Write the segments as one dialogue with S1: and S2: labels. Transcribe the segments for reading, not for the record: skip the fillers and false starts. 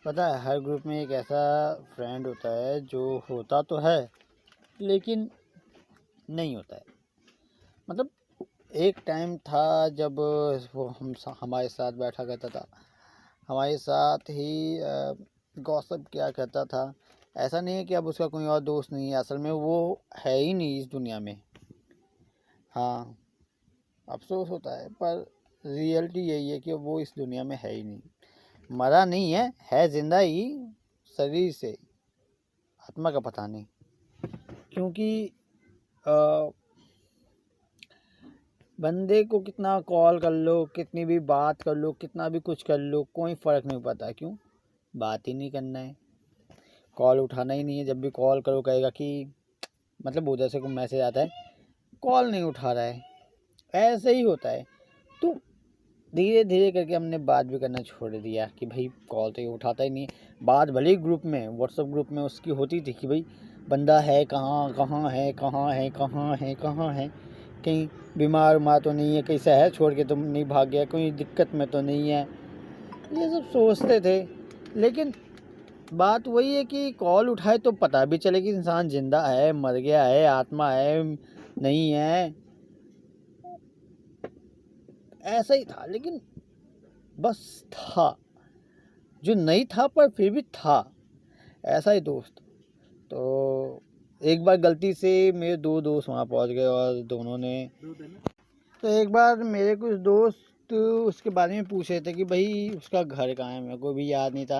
S1: पता है हर ग्रुप में एक ऐसा फ्रेंड होता है जो होता तो है लेकिन नहीं होता है। मतलब एक टाइम था जब वो हमारे साथ बैठा करता था, हमारे साथ ही गॉसिप किया करता था। ऐसा नहीं है कि अब उसका कोई और दोस्त नहीं है, असल में वो है ही नहीं इस दुनिया में। हाँ, अफसोस होता है पर रियलिटी यही है कि वो इस दुनिया में है ही नहीं। मरा नहीं है जिंदा ही, शरीर से, आत्मा का पता नहीं। क्योंकि अ, बंदे को कितना कॉल कर लो, कितनी भी बात कर लो, कितना भी कुछ कर लो, कोई फ़र्क नहीं पड़ता। क्यों? बात ही नहीं करना है, कॉल उठाना ही नहीं है। जब भी कॉल करो कहेगा कि मतलब उधर से कोई मैसेज आता है, कॉल नहीं उठा रहा है। ऐसे ही होता है। तो धीरे धीरे करके हमने बात भी करना छोड़ दिया कि भाई कॉल तो ये उठाता ही नहीं है। बात भले ही ग्रुप में, व्हाट्सएप ग्रुप में उसकी होती थी कि भाई बंदा है कहाँ, कहाँ है, कहाँ है, कहाँ है, कहाँ है, कहीं बीमार उमार तो नहीं है, कहीं शहर छोड़ के तो नहीं भाग गया, कोई दिक्कत में तो नहीं है। ये सब सोचते थे। लेकिन बात वही है कि कॉल उठाए तो पता भी चले कि इंसान जिंदा है, मर गया है, आत्मा है, नहीं है। ऐसा ही था, लेकिन बस था, जो नहीं था पर फिर भी था, ऐसा ही दोस्त। तो एक बार गलती से मेरे दो दोस्त वहाँ पहुँच गए और दोनों ने, तो एक बार मेरे कुछ दोस्त उसके बारे में पूछ रहे थे कि भाई उसका घर कहाँ है। मेरे को भी याद नहीं था,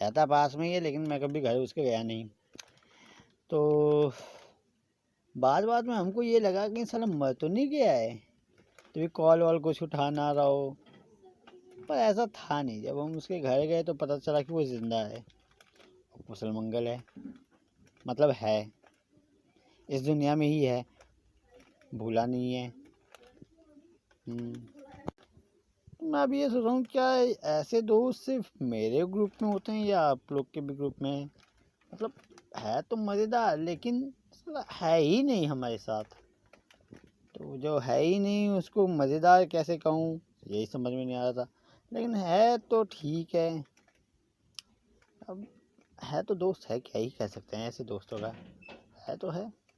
S1: रहता पास में ही है लेकिन मैं कभी घर उसके गया नहीं। तो बाद में हमको ये लगा कि साला मर तो नहीं गया है, तो कॉल वॉल कुछ उठा ना रहा हो। पर ऐसा था नहीं। जब हम उसके घर गए तो पता चला कि वो जिंदा है, कुशल मंगल है, मतलब है, इस दुनिया में ही है, भूला नहीं है। मैं अभी ये सोच रहा हूँ क्या ऐसे दोस्त सिर्फ मेरे ग्रुप में होते हैं या आप लोग के भी ग्रुप में? मतलब है तो मज़ेदार लेकिन साला है ही नहीं हमारे साथ। तो जो है ही नहीं उसको मज़ेदार कैसे कहूँ, यही समझ में नहीं आ रहा था। लेकिन है तो ठीक है। अब है तो दोस्त है, क्या ही कह सकते हैं ऐसे दोस्तों का, है तो है।